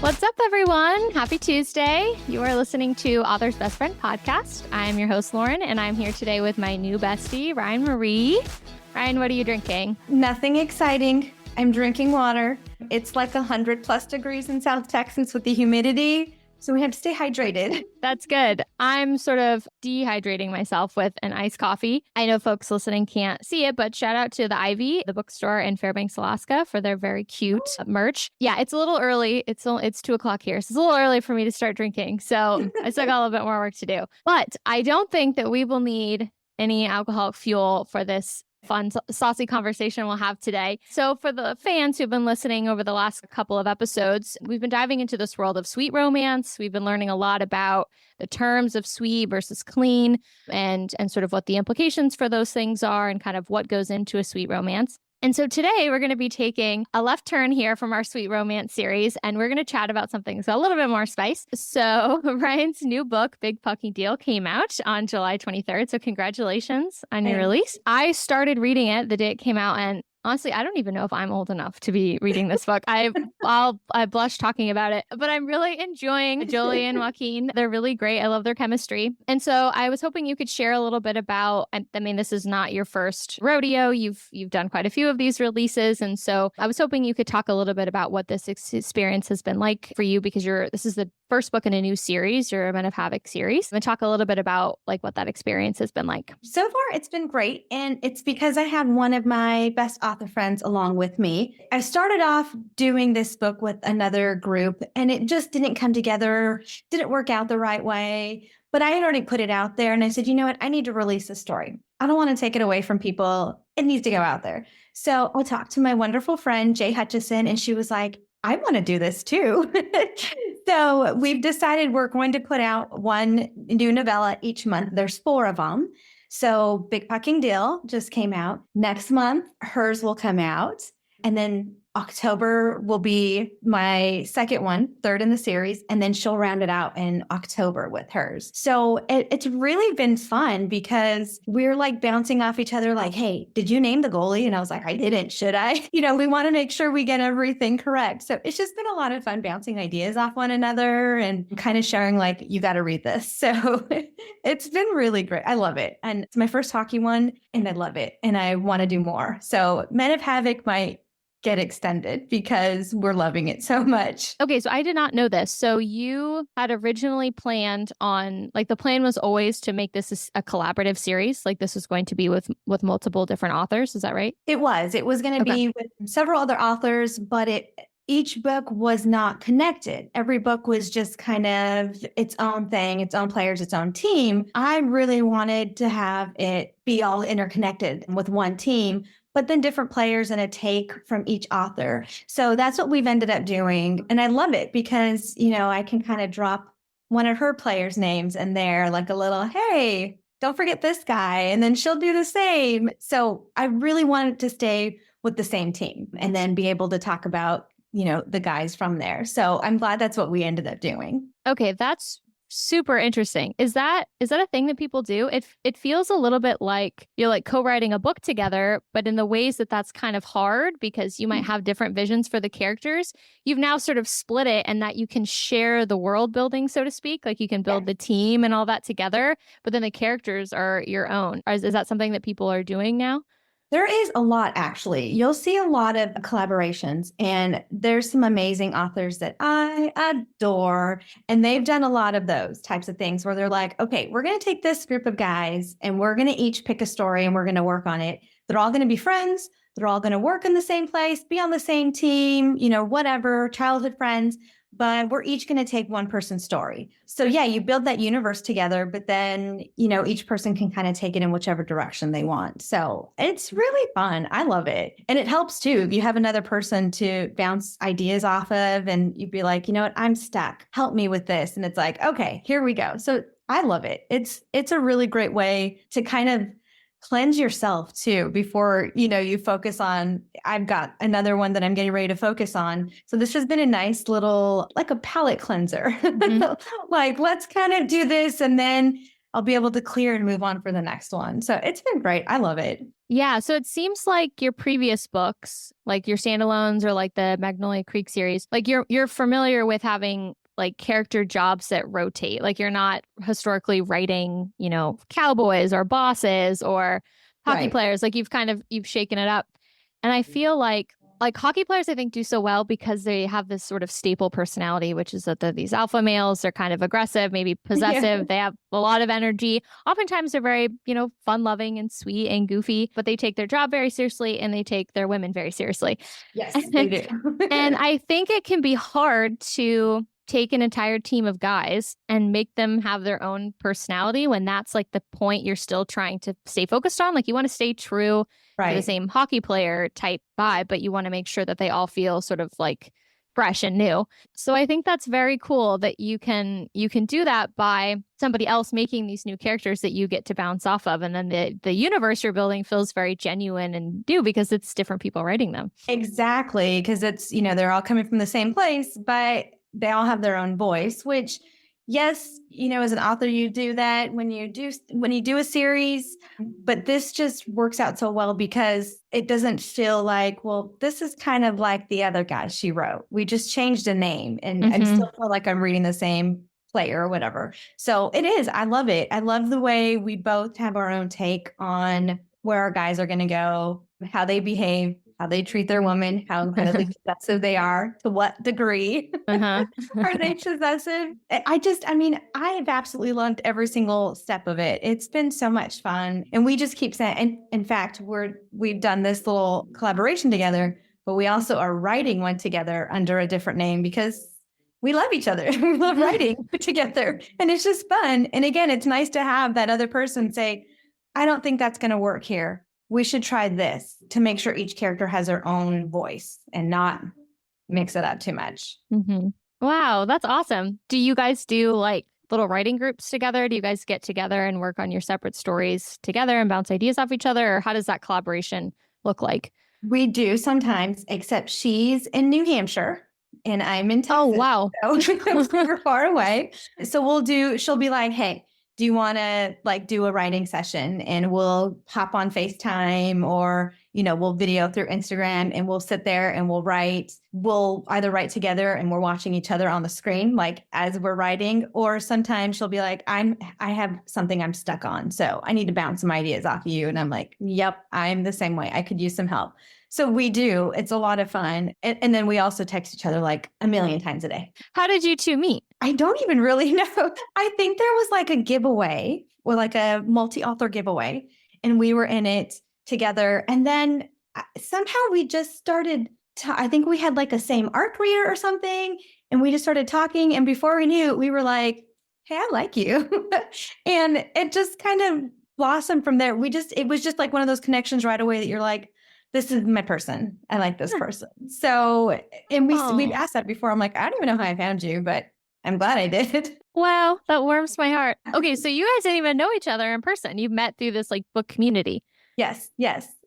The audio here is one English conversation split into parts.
What's up, everyone? Happy Tuesday. You are listening to Author's Best Friend podcast. I'm your host, Lauren, and I'm here today with my new bestie, Ryan Marie. Ryan, what are you drinking? Nothing exciting. I'm drinking water. It's like 100+ degrees in South Texas with the humidity, so we have to stay hydrated. That's good. I'm sort of dehydrating myself with an iced coffee. I know folks listening can't see it, but shout out to the Ivy, the bookstore in Fairbanks, Alaska, for their very cute merch. Yeah, it's a little early. It's 2:00 here, so it's a little early for me to start drinking. So I still got a little bit more work to do. But I don't think that we will need any alcoholic fuel for this fun, saucy conversation we'll have today. So for the fans who've been listening over the last couple of episodes, we've been diving into this world of sweet romance. We've been learning a lot about the terms of sweet versus clean and sort of what the implications for those things are and kind of what goes into a sweet romance. And so today we're going to be taking a left turn here from our sweet romance series, and we're going to chat about something that's got a little bit more spice. So Ryan's new book, Big Fucking Deal, came out on July 23rd. So congratulations on your release. I started reading it the day it came out, and honestly, I don't even know if I'm old enough to be reading this book. I blush talking about it, but I'm really enjoying Jolie and Joaquin. They're really great. I love their chemistry. And so I was hoping you could share a little bit about, I mean, this is not your first rodeo. You've done quite a few of these releases. And so I was hoping you could talk a little bit about what this experience has been like for you, because this is the first book in a new series, your Men of Havoc series. And talk a little bit about like what that experience has been like. So far, it's been great. And it's because I had one of my best author friends along with me. I started off doing this book with another group, and it just didn't come together, didn't work out the right way. But I had already put it out there, and I said, you know what? I need to release this story. I don't want to take it away from people. It needs to go out there. So I talked to my wonderful friend, Jay Hutchison, and she was like, I want to do this too. So we've decided we're going to put out one new novella each month. There's 4 of them. So Big Fucking Deal just came out. Next month, hers will come out. And then October will be my second one, third in the series. And then she'll round it out in October with hers. So it's really been fun because we're like bouncing off each other like, hey, did you name the goalie? And I was like, I didn't, should I? We want to make sure we get everything correct. So it's just been a lot of fun bouncing ideas off one another and kind of sharing like, you got to read this. So it's been really great. I love it. And it's my first hockey one and I love it. And I want to do more. So Men of Havoc might get extended because we're loving it so much. Okay, so I did not know this. So you had originally planned on, like, the plan was always to make this a collaborative series. Like, this was going to be with multiple different authors. Is that right? It was going to be with several other authors, but each book was not connected. Every book was just kind of its own thing, its own players, its own team. I really wanted to have it be all interconnected with one team, but then different players and a take from each author. So that's what we've ended up doing. And I love it because, I can kind of drop one of her players' names in there, like a little, hey, don't forget this guy. And then she'll do the same. So I really wanted to stay with the same team and then be able to talk about, the guys from there. So I'm glad that's what we ended up doing. Okay, that's super interesting. Is that a thing that people do? It feels a little bit like you're like co-writing a book together, but in the ways that's kind of hard because you might have different visions for the characters. You've now sort of split it and that you can share the world building, so to speak. Like you can build the team and all that together, but then the characters are your own. Is that something that people are doing now? There is a lot, actually. You'll see a lot of collaborations, and there's some amazing authors that I adore, and they've done a lot of those types of things where they're like, okay, we're going to take this group of guys, and we're going to each pick a story, and we're going to work on it. They're all going to be friends. They're all going to work in the same place, be on the same team, whatever, childhood friends. But we're each going to take one person's story. So yeah, you build that universe together, but then, each person can kind of take it in whichever direction they want. So it's really fun. I love it. And it helps too. You have another person to bounce ideas off of and you'd be like, you know what, I'm stuck. Help me with this. And it's like, okay, here we go. So I love it. It's a really great way to kind of cleanse yourself too before, you focus on, I've got another one that I'm getting ready to focus on. So this has been a nice little, like a palate cleanser. Mm-hmm. Like, let's kind of do this. And then I'll be able to clear and move on for the next one. So it's been great. I love it. Yeah. So it seems like your previous books, like your standalones or like the Magnolia Creek series, like you're familiar with having like character jobs that rotate. Like you're not historically writing, cowboys or bosses or hockey Right. players. Like you've shaken it up. And I feel like hockey players, I think, do so well because they have this sort of staple personality, which is that they're these alpha males. They're kind of aggressive, maybe Yeah. possessive. They have a lot of energy. Oftentimes, they're very, fun loving and sweet and goofy, but they take their job very seriously and they take their women very seriously. Yes, they do. And I think it can be hard to take an entire team of guys and make them have their own personality when that's like the point you're still trying to stay focused on. Like you want to stay true to the Right. same hockey player type vibe, but you want to make sure that they all feel sort of like fresh and new. So I think that's very cool that you can do that by somebody else making these new characters that you get to bounce off of. And then the universe you're building feels very genuine and new because it's different people writing them. Exactly. Because it's, they're all coming from the same place, but they all have their own voice, which, yes, as an author, you do that when you do a series, but this just works out so well because it doesn't feel like, well, this is kind of like the other guy she wrote. We just changed a name and I still feel like I'm reading the same player or whatever. So it is. I love it. I love the way we both have our own take on where our guys are going to go, how they behave, how they treat their woman, how incredibly possessive they are, to what degree are they possessive. I have absolutely loved every single step of it. It's been so much fun. And we just keep saying, and in fact, we've done this little collaboration together, but we also are writing one together under a different name because we love each other. We love writing together and it's just fun. And again, it's nice to have that other person say, I don't think that's going to work here. We should try this to make sure each character has their own voice and not mix it up too much. Wow, that's awesome. Do you guys do like little writing groups together? Do you guys get together and work on your separate stories together and bounce ideas off each other? Or how does that collaboration look like? We do sometimes, except she's in New Hampshire and I'm in Texas. Oh, wow. So we're far away. So she'll be like, hey, do you want to like do a writing session? And we'll hop on FaceTime or, we'll video through Instagram and we'll sit there and we'll write. We'll either write together and we're watching each other on the screen, like as we're writing, or sometimes she'll be like, I have something I'm stuck on. So I need to bounce some ideas off of you. And I'm like, yep, I'm the same way. I could use some help. So we do. It's a lot of fun. And then we also text each other like a million times a day. How did you two meet? I don't even really know. I think there was like a giveaway or like a multi-author giveaway and we were in it together. And then somehow we just started I think we had like a same ARC reader or something. And we just started talking. And before we knew it, we were like, hey, I like you. And it just kind of blossomed from there. It was just like one of those connections right away that you're like, this is my person. I like this person. So, and we've asked that before. I'm like, I don't even know how I found you, but I'm glad I did. Wow, that warms my heart. Okay, so you guys didn't even know each other in person. You've met through this like book community. Yes.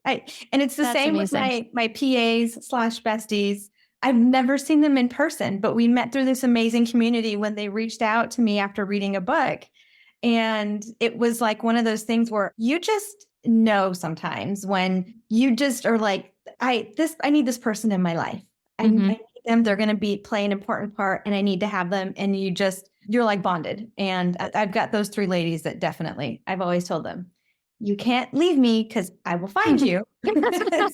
And it's the same amazing. with my PAs/besties. I've never seen them in person, but we met through this amazing community when they reached out to me after reading a book. And it was like one of those things where you just know sometimes when you just are like, I need this person in my life. I need them. They're going to play an important part and I need to have them. And you're like bonded. And I've got those three ladies that definitely, I've always told them, you can't leave me because I will find you.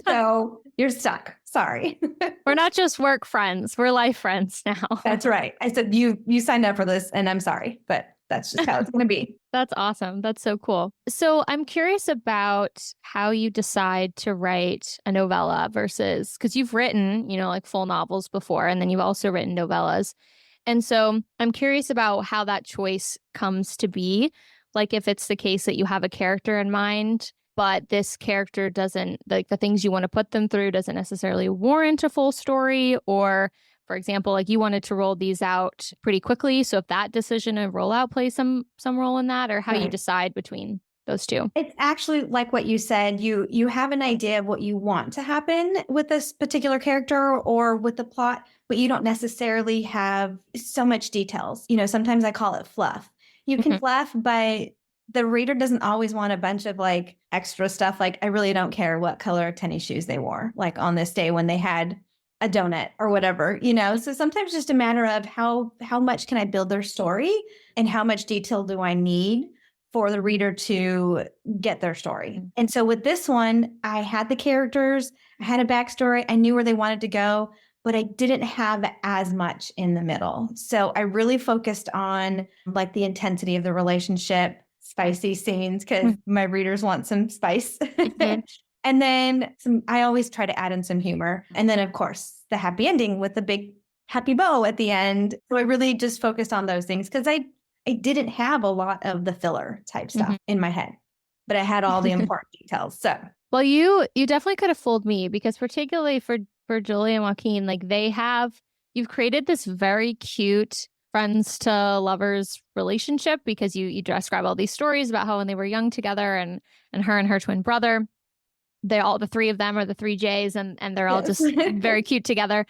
So you're stuck. Sorry. We're not just work friends. We're life friends now. That's right. I said, you signed up for this and I'm sorry, but that's just how it's going to be. That's awesome. That's so cool. So I'm curious about how you decide to write a novella versus, because you've written, like full novels before, and then you've also written novellas. And so I'm curious about how that choice comes to be. Like if it's the case that you have a character in mind, but this character doesn't, like the things you want to put them through doesn't necessarily warrant a full story, or for example, like you wanted to roll these out pretty quickly. So if that decision of rollout plays some role in that, or how you decide between those two. It's actually like what you said, you have an idea of what you want to happen with this particular character or with the plot, but you don't necessarily have so much details. Sometimes I call it fluff. You can fluff by the reader doesn't always want a bunch of like extra stuff. Like, I really don't care what color tennis shoes they wore, like on this day when they had a donut or whatever, So sometimes just a matter of how much can I build their story and how much detail do I need for the reader to get their story. And so with this one, I had the characters, I had a backstory, I knew where they wanted to go, but I didn't have as much in the middle. So I really focused on like the intensity of the relationship, spicy scenes, because my readers want some spice. And then I always try to add in some humor. And then, of course, the happy ending with the big happy bow at the end. So I really just focused on those things because I didn't have a lot of the filler type stuff in my head, but I had all the important details. So, well, you definitely could have fooled me because particularly for Julie and Joaquin, like you've created this very cute friends to lovers relationship because you describe all these stories about how when they were young together and her twin brother, the three of them are the three J's and they're all just very cute together.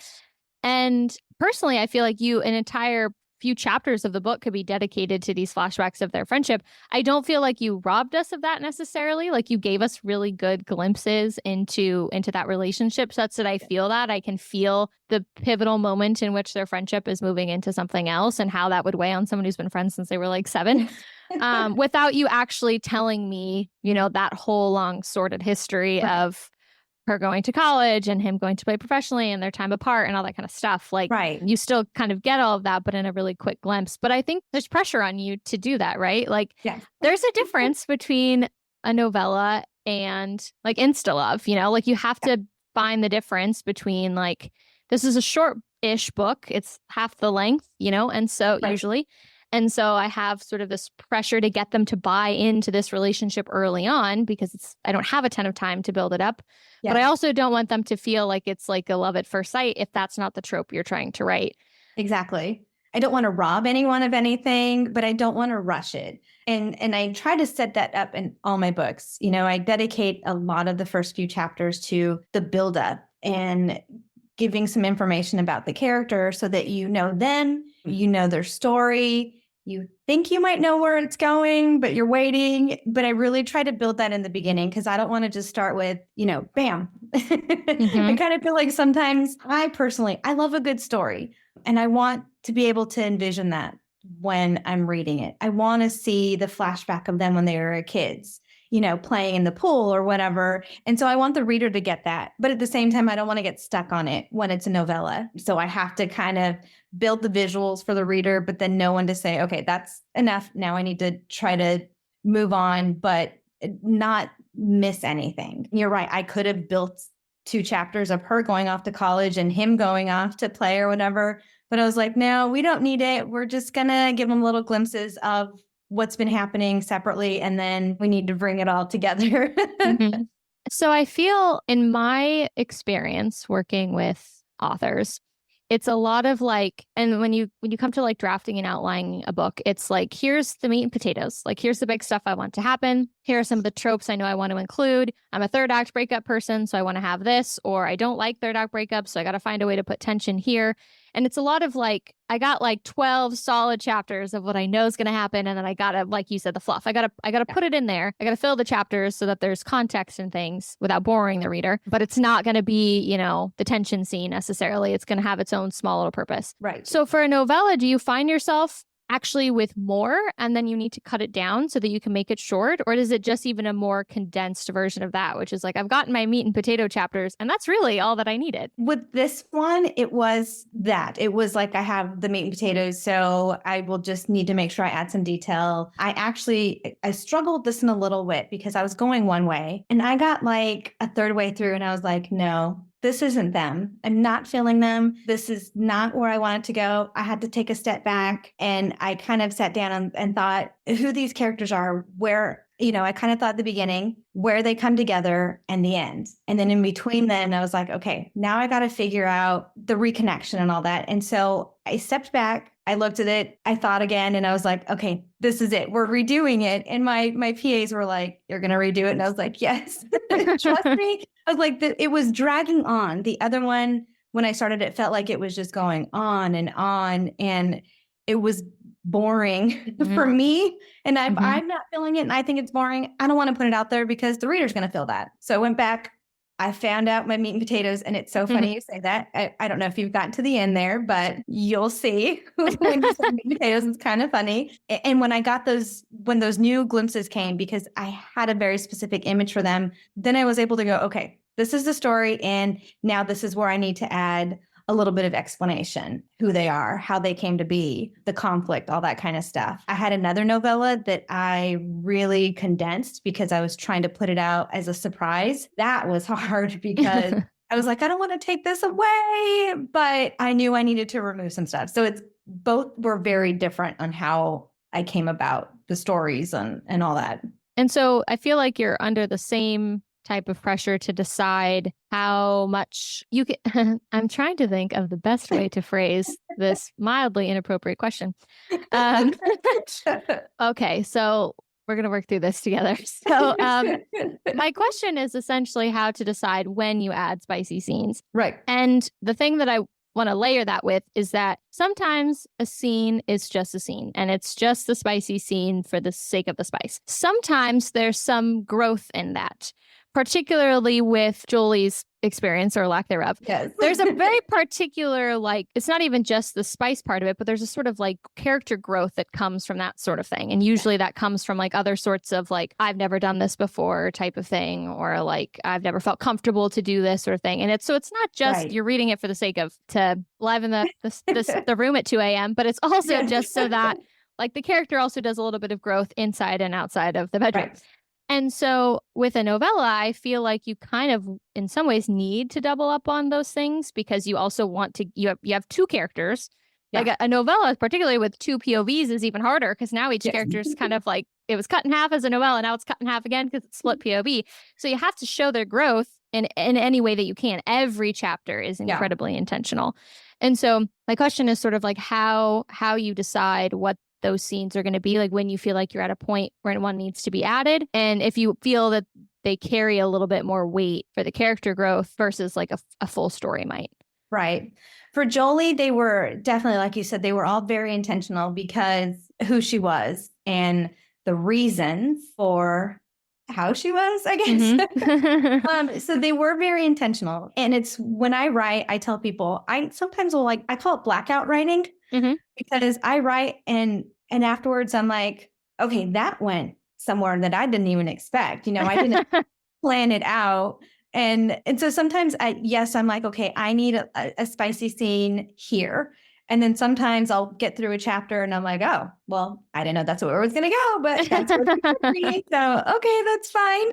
And personally, I feel like an entire few chapters of the book could be dedicated to these flashbacks of their friendship. I don't feel like you robbed us of that necessarily. Like you gave us really good glimpses into that relationship such that I feel that I can feel the pivotal moment in which their friendship is moving into something else and how that would weigh on someone who's been friends since they were like 7. Without you actually telling me, that whole long sordid history of her going to college and him going to play professionally and their time apart and all that kind of stuff. Like you still kind of get all of that, but in a really quick glimpse. But I think there's pressure on you to do that, right? Like there's a difference between a novella and like Insta Love, like you have to find the difference between like, this is a short-ish book. It's half the length, and so usually. And so I have sort of this pressure to get them to buy into this relationship early on because I don't have a ton of time to build it up. Yes. But I also don't want them to feel like it's like a love at first sight if that's not the trope you're trying to write. Exactly. I don't want to rob anyone of anything, but I don't want to rush it. And I try to set that up in all my books. I dedicate a lot of the first few chapters to the buildup and giving some information about the character so that you know them, you know their story. You think you might know where it's going, but you're waiting. But I really try to build that in the beginning because I don't want to just start with, bam. I kind of feel like sometimes I love a good story and I want to be able to envision that when I'm reading it. I want to see the flashback of them when they were kids, playing in the pool or whatever. And so I want the reader to get that. But at the same time, I don't want to get stuck on it when it's a novella. So I have to kind of build the visuals for the reader, but then know when to say, okay, that's enough. Now I need to try to move on, but not miss anything. You're right. I could have built 2 chapters of her going off to college and him going off to play or whatever. But I was like, no, we don't need it. We're just going to give them little glimpses of what's been happening separately. And then we need to bring it all together. So I feel in my experience working with authors, it's a lot of like, and when you come to like drafting and outlining a book, it's like, here's the meat and potatoes. Like, here's the big stuff I want to happen. Here are some of the tropes I know I want to include. I'm a third act breakup person, so I want to have this, or I don't like third act breakups, so I got to find a way to put tension here. And it's a lot of like, I got like 12 solid chapters of what I know is going to happen. And then I got to, like you said, the fluff. I got to put it in there. I got to fill the chapters so that there's context and things without boring the reader. But it's not going to be, the tension scene necessarily. It's going to have its own small little purpose. Right. So for a novella, do you find yourself actually with more and then you need to cut it down so that you can make it short? Or is it just even a more condensed version of that, which is like, I've gotten my meat and potato chapters and that's really all that I needed? With this one, it was that. It was like, I have the meat and potatoes, so I will just need to make sure I add some detail. I struggled this in a little bit because I was going one way and I got like a third way through and I was like, no, this isn't them. I'm not feeling them. This is not where I wanted to go. I had to take a step back and I kind of sat down and thought who these characters are, where, I kind of thought at the beginning, where they come together and the end. And then in between then I was like, okay, now I got to figure out the reconnection and all that. And so I stepped back. I looked at it, I thought again, and I was like, okay, this is it. We're redoing it. And my PAs were like, you're going to redo it. And I was like, yes, trust me. I was like, it was dragging on. The other one, when I started, it felt like it was just going on. And it was boring for me, and I'm not feeling it and I think it's boring, I don't want to put it out there because the reader's going to feel that. So I went back, I found out my meat and potatoes, and it's so funny you say that. I don't know if you've gotten to the end there, but you'll see when you say meat and potatoes, it's kind of funny. And when I got when those new glimpses came, because I had a very specific image for them, then I was able to go, okay, this is the story, and now this is where I need to add a little bit of explanation, who they are, how they came to be, the conflict, all that kind of stuff. I had another novella that I really condensed because I was trying to put it out as a surprise. That was hard because I was like, I don't want to take this away, but I knew I needed to remove some stuff. So both were very different on how I came about the stories and all that. And so I feel like you're under the same type of pressure to decide how much you can. I'm trying to think of the best way to phrase this mildly inappropriate question. Okay, so we're going to work through this together. So my question is essentially how to decide when you add spicy scenes. Right. And the thing that I want to layer that with is that sometimes a scene is just a scene and it's just the spicy scene for the sake of the spice. Sometimes there's some growth in that, particularly with Jolie's experience or lack thereof. Yes. There's a very particular, it's not even just the spice part of it, but there's a sort of character growth that comes from that sort of thing. And usually that comes from other sorts of I've never done this before type of thing, or I've never felt comfortable to do this sort of thing. And it's not just you're reading it for the sake of to liven the room at 2 a.m., but it's also just so that the character also does a little bit of growth inside and outside of the bedroom. Right. And so with a novella, I feel like you kind of, in some ways, need to double up on those things because you also want to, you have two characters. Yeah. A novella, particularly with two POVs, is even harder because now each character is kind of it was cut in half as a novella, now it's cut in half again because it's split POV. So you have to show their growth in any way that you can. Every chapter is incredibly intentional. And so my question is sort of how you decide what those scenes are going to be, when you feel like you're at a point where one needs to be added, and if you feel that they carry a little bit more weight for the character growth versus a full story might. Right. For Jolie, they were definitely, like you said, they were all very intentional because who she was and the reasons for how she was, I guess. So they were very intentional. And it's when I write, I tell people, I sometimes will I call it blackout writing because I write and afterwards I'm like, okay, that went somewhere that I didn't even expect. I didn't plan it out. And so sometimes I'm like, okay, I need a spicy scene here. And then sometimes I'll get through a chapter and I'm like, oh, well, I didn't know that's where it was going to go, but that's what it's reading. So, okay, that's fine.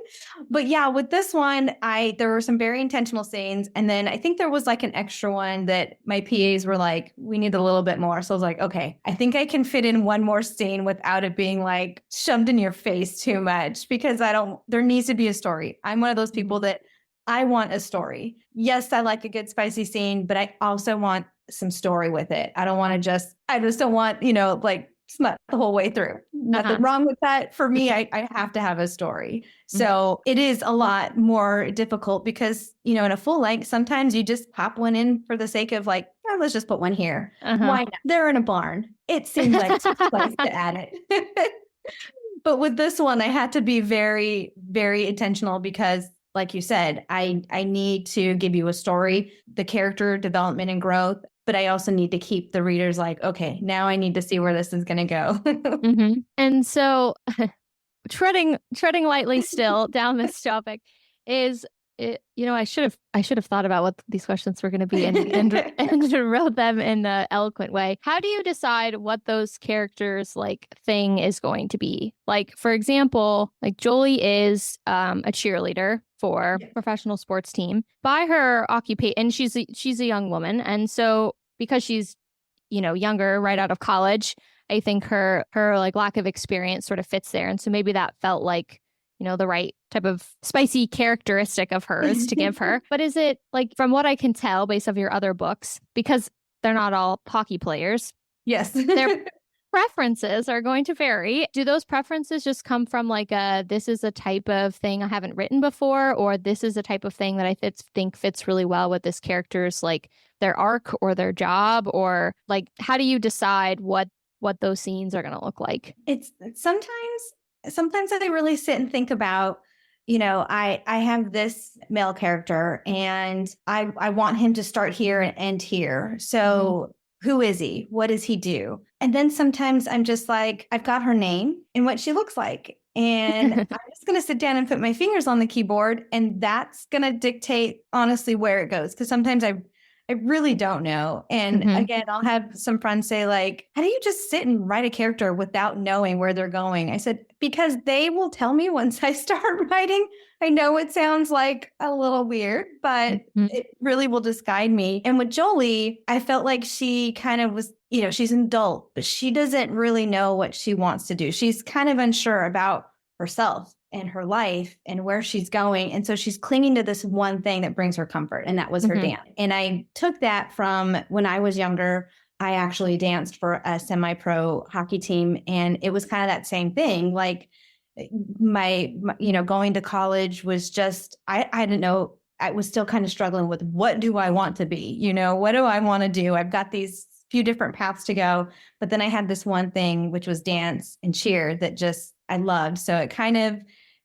But yeah, with this one, there were some very intentional scenes. And then I think there was an extra one that my PAs were like, we need a little bit more. So I was like, okay, I think I can fit in one more scene without it being shoved in your face too much because there needs to be a story. I'm one of those people that I want a story. Yes, I like a good spicy scene, but I also want some story with it. I just don't want, smut the whole way through. Nothing wrong with that. For me, I have to have a story. So it is a lot more difficult because, in a full length, sometimes you just pop one in for the sake of let's just put one here. Why not? They're in a barn. It seems like a place to add it. But with this one, I had to be very, very intentional because like you said, I need to give you a story, the character development and growth, but I also need to keep the readers okay, now I need to see where this is going to go. And so treading lightly still down this topic is, I should have thought about what these questions were going to be and wrote them in an eloquent way. How do you decide what those characters thing is going to be? For example, Jolie is a cheerleader for professional sports team. By her occupation, and she's a young woman, and so because she's younger, right out of college, I think her lack of experience sort of fits there, and so maybe that felt the right type of spicy characteristic of hers to give her. But is it from what I can tell based off your other books, because they're not all hockey players? Yes. Their preferences are going to vary. Do those preferences just come from this is a type of thing I haven't written before, or this is a type of thing that I think fits really well with this character's their arc or their job, or how do you decide what what those scenes are going to look like? It's sometimes I really sit and think about, I have this male character and I want him to start here and end here. So who is he? What does he do? And then sometimes I'm just like, I've got her name and what she looks like. And I'm just going to sit down and put my fingers on the keyboard. And that's going to dictate, honestly, where it goes. Because sometimes I really don't know. And again, I'll have some friends say like, how do you just sit and write a character without knowing where they're going? I said, because they will tell me once I start writing. I know it sounds like a little weird, but it really will just guide me. And with Jolie, I felt like she kind of was, she's an adult, but she doesn't really know what she wants to do. She's kind of unsure about herself and her life and where she's going. And so she's clinging to this one thing that brings her comfort. And that was her dance. And I took that from when I was younger. I actually danced for a semi-pro hockey team. And it was kind of that same thing. Like my going to college was just, I didn't know. I was still kind of struggling with what do I want to be? What do I want to do? I've got these few different paths to go. But then I had this one thing, which was dance and cheer that just I loved. So it kind of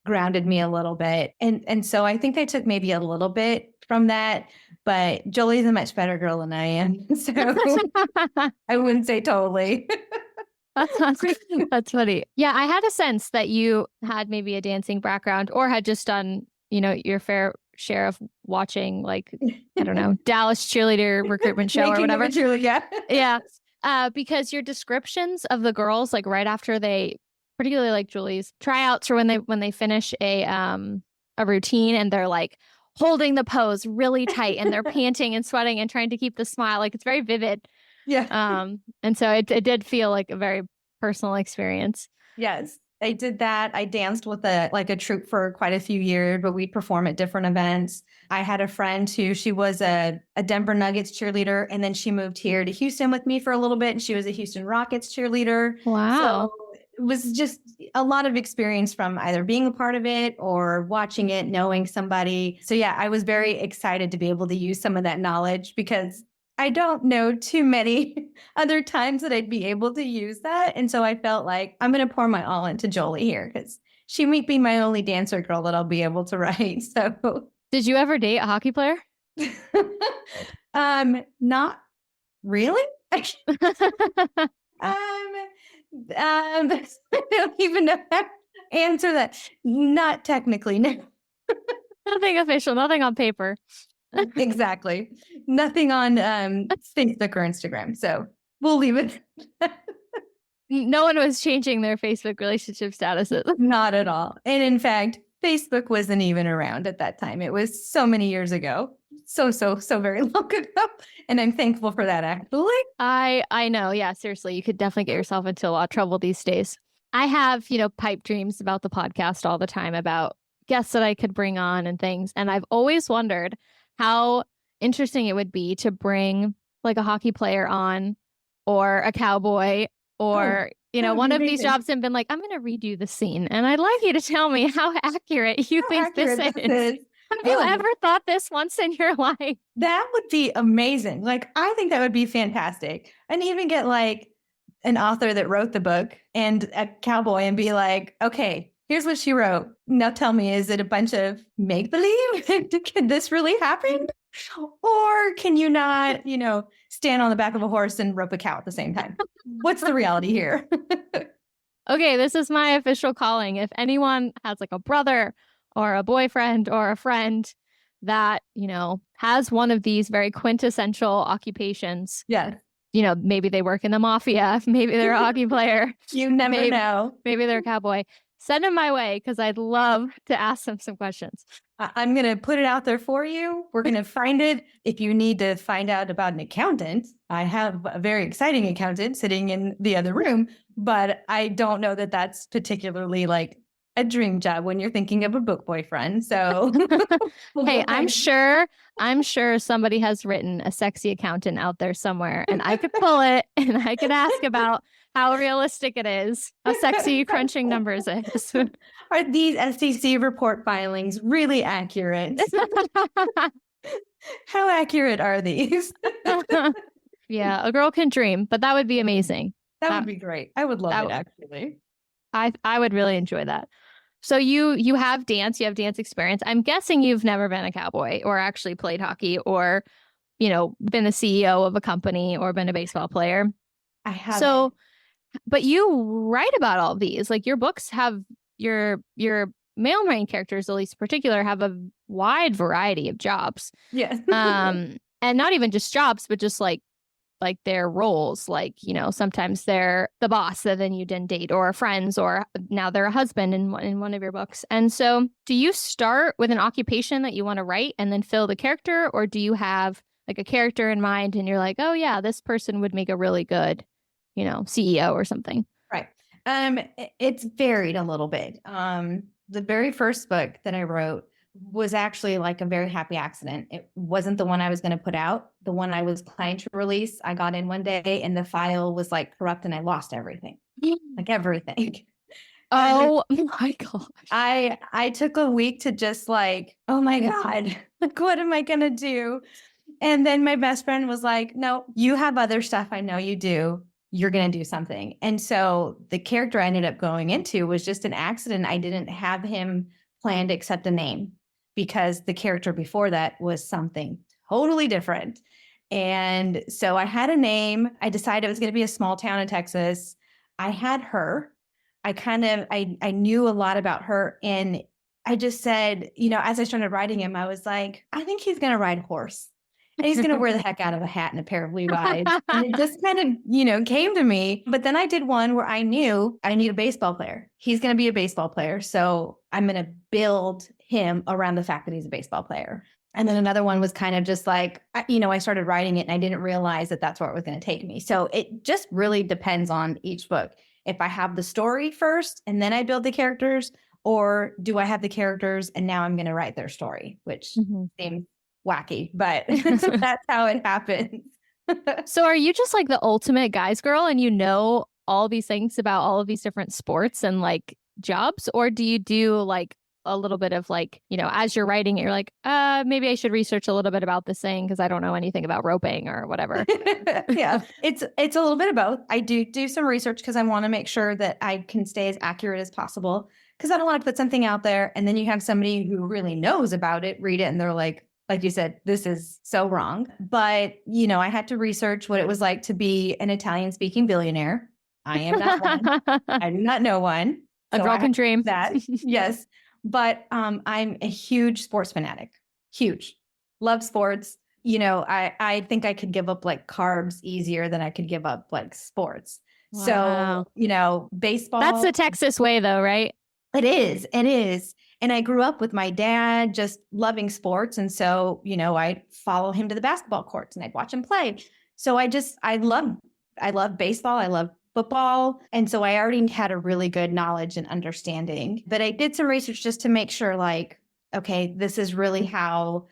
grounded me a little bit. And so I think I took maybe a little bit from that, but Jolie's a much better girl than I am. So I wouldn't say totally. That's funny. Yeah, I had a sense that you had maybe a dancing background or had just done, your fair share of watching like, I don't know, Dallas cheerleader recruitment show or whatever. Yeah. Because your descriptions of the girls, like right after they, particularly like Julie's tryouts or when they finish a routine and they're like holding the pose really tight and they're panting and sweating and trying to keep the smile, like it's very vivid. Yeah. And so it did feel like a very personal experience. Yes, I did that. I danced with a troupe for quite a few years, but we'd perform at different events. I had a friend who she was a Denver Nuggets cheerleader, and then she moved here to Houston with me for a little bit, and she was a Houston Rockets cheerleader. Wow. So it was just a lot of experience from either being a part of it or watching it, knowing somebody. So yeah, I was very excited to be able to use some of that knowledge because I don't know too many other times that I'd be able to use that. And so I felt like I'm going to pour my all into Jolie here because she might be my only dancer girl that I'll be able to write. So did you ever date a hockey player? Not really. I don't even know how to answer that. Not technically, no. Nothing official, nothing on paper. Exactly. Nothing on Facebook or Instagram. So we'll leave it. No one was changing their Facebook relationship statuses. Not at all. And in fact, Facebook wasn't even around at that time. It was so many years ago. So very long ago. And I'm thankful for that, actually. I know. Yeah, seriously. You could definitely get yourself into a lot of trouble these days. I have, pipe dreams about the podcast all the time about guests that I could bring on and things. And I've always wondered how interesting it would be to bring like a hockey player on or a cowboy or, one of these jobs and been like, I'm going to redo the scene. And I'd like you to tell me how accurate you think this is. Have you ever thought this once in your life? That would be amazing. Like, I think that would be fantastic. And even get like an author that wrote the book and a cowboy and be like, okay, here's what she wrote. Now tell me, is it a bunch of make-believe? Could this really happen? Or can you not, stand on the back of a horse and rope a cow at the same time? What's the reality here? Okay, this is my official calling. If anyone has like a brother or a boyfriend or a friend that, has one of these very quintessential occupations. Yeah. Maybe they work in the mafia. Maybe they're a hockey player. You never know. Maybe they're a cowboy. Send them my way because I'd love to ask them some questions. I'm going to put it out there for you. We're going to find it. If you need to find out about an accountant, I have a very exciting accountant sitting in the other room, but I don't know that that's particularly like a dream job when you're thinking of a book boyfriend. So hey, I'm sure somebody has written a sexy accountant out there somewhere and I could pull it and I could ask about how realistic it is, how sexy crunching numbers is. Are these SEC report filings really accurate? How accurate are these? Yeah, a girl can dream, but that would be amazing. That would That be great. I would love that it, actually. I would really enjoy that. So you have dance experience. I'm guessing you've never been a cowboy or actually played hockey or, been the CEO of a company or been a baseball player. I haven't. So, but you write about all these. Like your books have your male main characters, at least in particular, have a wide variety of jobs. Yes. And not even just jobs, but just like their roles. Like, sometimes they're the boss that then you didn't date or friends, or now they're a husband in one of your books. And so do you start with an occupation that you want to write and then fill the character? Or do you have like a character in mind and you're like, oh yeah, this person would make a really good, CEO or something? Right. It's varied a little bit. The very first book that I wrote was actually like a very happy accident. It wasn't the one I was going to put out. The one I was planning to release, I got in one day and the file was like corrupt and I lost everything, like everything. Oh my gosh. I took a week to just like, oh my God, like what am I going to do? And then my best friend was like, no, you have other stuff. I know you do. You're going to do something. And so the character I ended up going into was just an accident. I didn't have him planned except a name because the character before that was something totally different. And so I had a name. I decided it was going to be a small town in Texas. I had her. I knew a lot about her. And I just said, as I started writing him, I was like, I think he's going to ride a horse. And he's going to wear the heck out of a hat and a pair of Levi's. And it just kind of, came to me. But then I did one where I knew I need a baseball player. He's going to be a baseball player. So I'm going to build him around the fact that he's a baseball player. And then another one was kind of just like, I started writing it and I didn't realize that that's where it was going to take me. So it just really depends on each book. If I have the story first and then I build the characters, or do I have the characters and now I'm going to write their story, which seems wacky, but that's how it happens. So are you just like the ultimate guy's girl and all these things about all of these different sports and like jobs? Or do you do like a little bit of like, as you're writing it, you're like, maybe I should research a little bit about this thing because I don't know anything about roping or whatever. Yeah, it's a little bit of both. I do some research because I want to make sure that I can stay as accurate as possible because I don't want to put something out there and then you have somebody who really knows about it, read it, and they're like you said, this is so wrong. But, I had to research what it was like to be an Italian speaking billionaire. I am not one. I do not know one. A girl can dream. That, yes. But I'm a huge sports fanatic. Huge. Love sports. I think I could give up like carbs easier than I could give up like sports. Wow. So, baseball. That's the Texas way though, right? It is. It is. And I grew up with my dad just loving sports. And so, I'd follow him to the basketball courts and I'd watch him play. So I love baseball. I love football. And so I already had a really good knowledge and understanding. But I did some research just to make sure like, okay, this is really how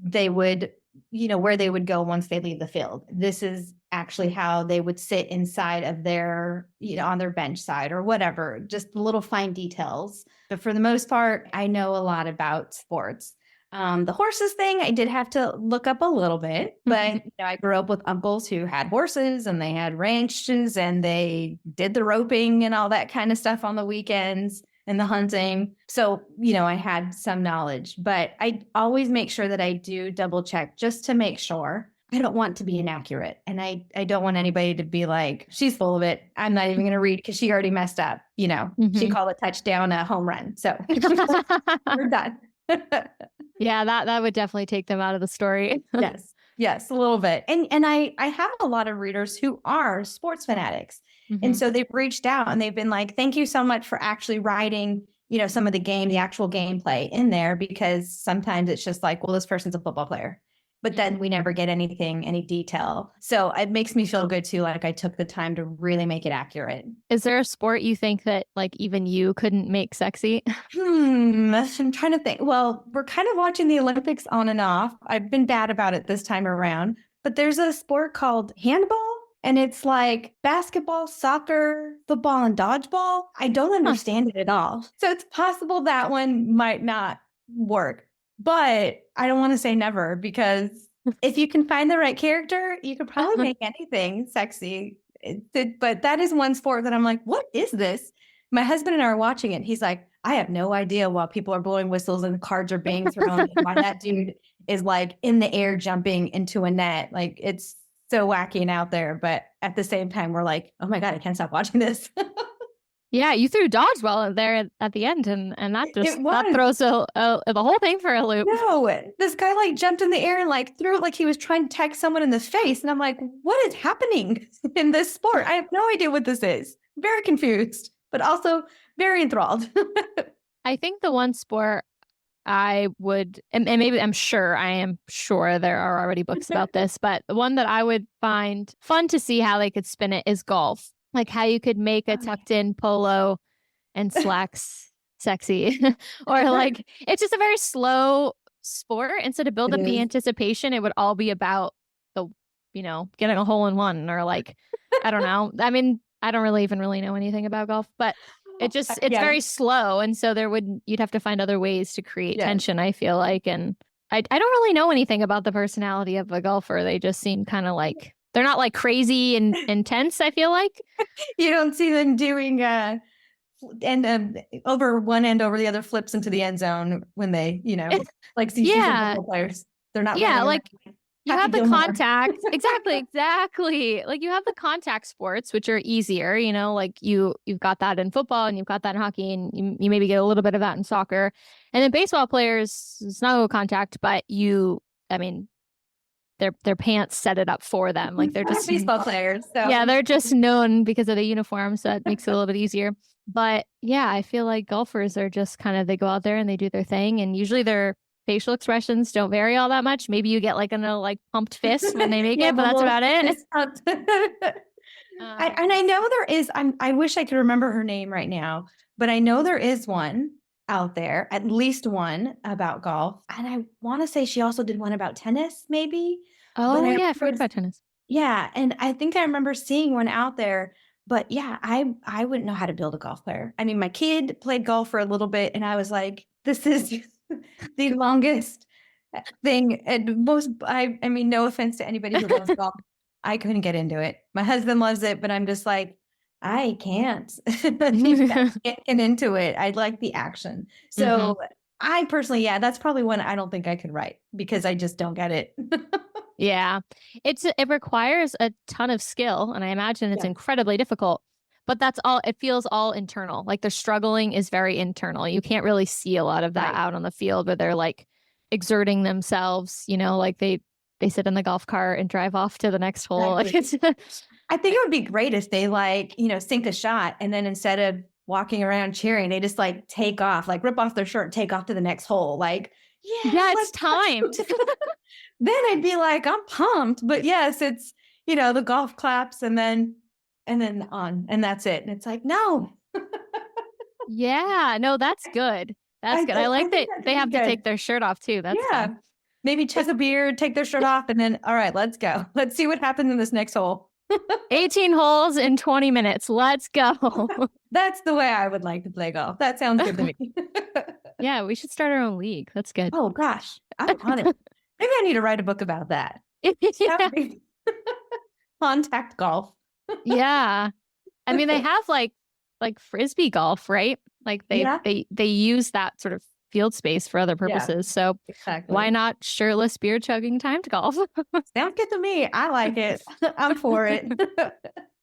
they would, where they would go once they leave the field. This is actually how they would sit inside of their, on their bench side or whatever, just the little fine details. But for the most part, I know a lot about sports. The horses thing, I did have to look up a little bit, but I grew up with uncles who had horses and they had ranches and they did the roping and all that kind of stuff on the weekends and the hunting. So, I had some knowledge, but I always make sure that I do double check just to make sure. I don't want to be inaccurate. And I don't want anybody to be like, she's full of it. I'm not even going to read because she already messed up. She called a touchdown a home run. So we're done. Yeah, that would definitely take them out of the story. Yes, a little bit. And I have a lot of readers who are sports fanatics. And so they've reached out and they've been like, thank you so much for actually writing, some of the actual gameplay in there, because sometimes it's just like, well, this person's a football player. But then we never get any detail. So it makes me feel good too. Like I took the time to really make it accurate. Is there a sport you think that like even you couldn't make sexy? I'm trying to think. Well, we're kind of watching the Olympics on and off. I've been bad about it this time around, but there's a sport called handball and it's like basketball, soccer, football, and dodgeball. I don't understand it at all. So it's possible that one might not work. But I don't want to say never because if you can find the right character, you could probably make anything sexy. But that is one sport that I'm like, what is this? My husband and I are watching it. He's like, I have no idea why people are blowing whistles and cards are being thrown and why that dude is like in the air jumping into a net. Like it's so wacky and out there. But at the same time, we're like, oh my God, I can't stop watching this. Yeah, you threw dodgeball there at the end, and that that was. throws the whole thing for a loop. No, this guy like jumped in the air and like threw it like he was trying to tag someone in the face. And I'm like, what is happening in this sport? I have no idea what this is. Very confused, but also very enthralled. I think the one sport I would, and maybe I am sure there are already books about this, but the one that I would find fun to see how they could spin it is golf. Like how you could make a tucked in polo and slacks sexy. Or like it's just a very slow sport. Instead of build up the anticipation, it would all be about the, getting a hole in one or like, I don't know. I mean, I don't really know anything about golf, but it's very slow. And so you'd have to find other ways to create tension, I feel like. And I don't really know anything about the personality of a golfer. They just seem kind of like, they're not like crazy and intense, I feel like. You don't see them doing over one end over the other flips into the end zone when they, like seasoned football players. They're not. Yeah, like you have the contact. Exactly. Like you have the contact sports, which are easier, like you've got that in football and you've got that in hockey and you maybe get a little bit of that in soccer. And then baseball players, it's not contact, but their pants set it up for them. Like they're just baseball players. So. Yeah, they're just known because of the uniform, so it makes it a little bit easier. But yeah, I feel like golfers are just kind of, they go out there and they do their thing, and usuly their facial expressions don't vary all that much. Maybe you get like a pumped fist when they make it, but that's about it. And I know there is. I wish I could remember her name right now, but I know there is one out there, at least one about golf. And I want to say she also did one about tennis, maybe. Oh, yeah, I forgot about tennis. Yeah, and I think I remember seeing one out there. But yeah, I wouldn't know how to build a golf player. I mean, my kid played golf for a little bit, and I was like, this is the longest thing. And I mean, no offense to anybody who loves golf. I couldn't get into it. My husband loves it, but I'm just like, I can't get into it. I like the action. So I personally, that's probably one I don't think I could write because I just don't get it. Yeah, it requires a ton of skill, and I imagine it's incredibly difficult, but that's all, it feels all internal. Like their struggling is very internal. You can't really see a lot of that out on the field where they're like exerting themselves, like they sit in the golf cart and drive off to the next hole. Exactly. Like I think it would be great if they sink a shot, and then instead of walking around cheering, they just like take off, like rip off their shirt and take off to the next hole. Like, yeah, it's timed. Then I'd be like, I'm pumped. But yes, it's, the golf claps and then on, and that's it. And it's like, no. Yeah, no, that's good. That's good. I like that they have to take their shirt off too. That's fun. Maybe chug a beer, take their shirt off, and then, all right, let's go. Let's see what happens in this next hole. 18 holes in 20 minutes. Let's go. That's the way I would like to play golf. That sounds good to me. Yeah, we should start our own league. That's good. Oh gosh, I'm on it. Maybe I need to write a book about that. Contact golf. Yeah. I mean, they have like frisbee golf, right? Like they use that sort of field space for other purposes. So why not shirtless beer chugging timed golf? Sounds good to me. I like it. I'm for it.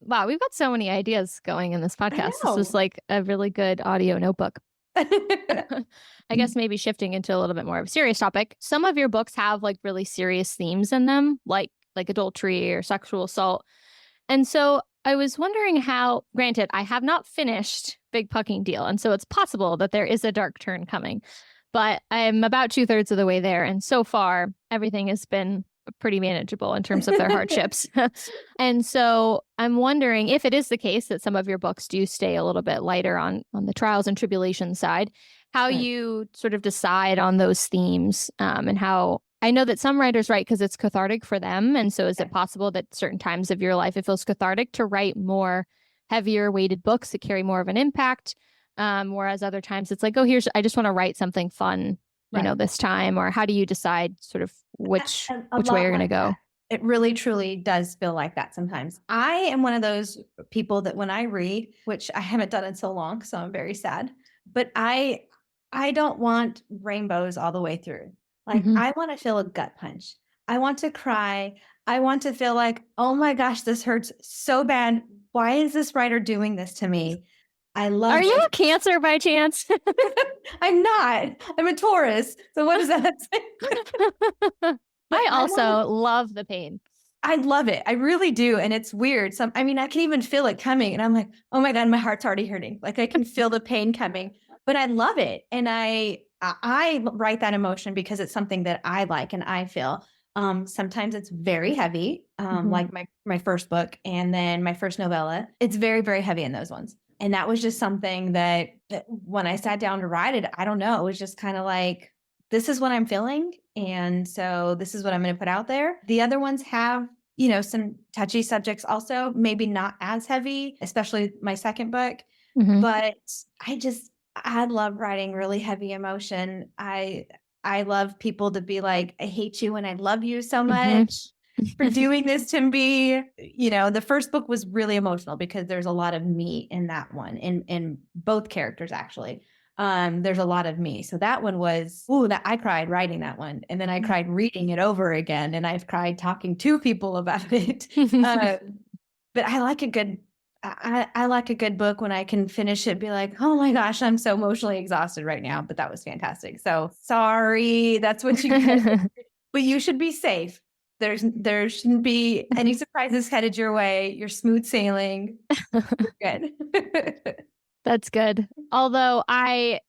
Wow, we've got so many ideas going in this podcast. This is like a really good audio notebook. I guess maybe shifting into a little bit more of a serious topic. Some of your books have like really serious themes in them, like adultery or sexual assault. And so I was wondering how, granted, I have not finished Big Pucking Deal, and so it's possible that there is a dark turn coming, but I'm about 2/3 of the way there. And so far, everything has been pretty manageable in terms of their hardships. And so I'm wondering if it is the case that some of your books do stay a little bit lighter on the trials and tribulations side, how you sort of decide on those themes, and how I know that some writers write because it's cathartic for them. And so is it possible that certain times of your life it feels cathartic to write more heavier weighted books that carry more of an impact? Whereas other times it's like, oh, I just want to write something fun, this time. Or how do you decide sort of which way you're going to go? It really, truly does feel like that sometimes. I am one of those people that when I read, which I haven't done in so long, so I'm very sad, but I don't want rainbows all the way through. Like Mhm. I want to feel a gut punch. I want to cry. I want to feel like, oh my gosh, this hurts so bad. Why is this writer doing this to me? I Are love you it. a Cancer by chance? I'm not. I'm a Taurus. So what does that say? But I I want also love the pain. I love it. I really do. And it's weird. I mean, I can even feel it coming. And I'm like, oh my God, my heart's already hurting. Like I can feel the pain coming, but I love it. And I write that emotion because it's something that I like and I feel. Sometimes it's very heavy, Mhm. like my first book and then my first novella. It's very, very heavy in those ones. And that was just something that when I sat down to write it, I don't know. It was just kind of like, this is what I'm feeling. And so this is what I'm going to put out there. The other ones have, some touchy subjects also, maybe not as heavy, especially my second book. Mhm. But I love writing really heavy emotion. I love people to be like, I hate you and I love you so Mhm. much for doing this to me. The first book was really emotional because there's a lot of me in that one, in both characters actually. There's a lot of me. So that one was, that I cried writing that one. And then I cried reading it over again. And I've cried talking to people about it. But I like a good, I like a good book when I can finish it, be like, oh my gosh, I'm so emotionally exhausted right now. But that was fantastic. So sorry, that's what you get. But you should be safe. There shouldn't be any surprises headed your way. You're smooth sailing. Good. That's good. Although I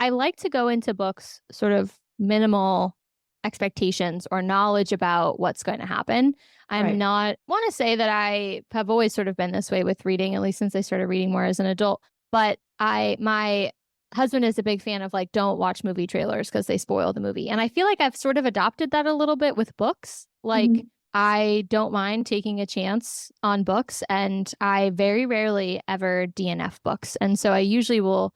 like to go into books sort of minimal expectations or knowledge about what's going to happen. I'm Right. not want to say that I have always sort of been this way with reading, at least since I started reading more as an adult. But my husband is a big fan of like, don't watch movie trailers because they spoil the movie. And I feel like I've sort of adopted that a little bit with books. Like Mhm. I don't mind taking a chance on books, and I very rarely ever DNF books. And so I usually will,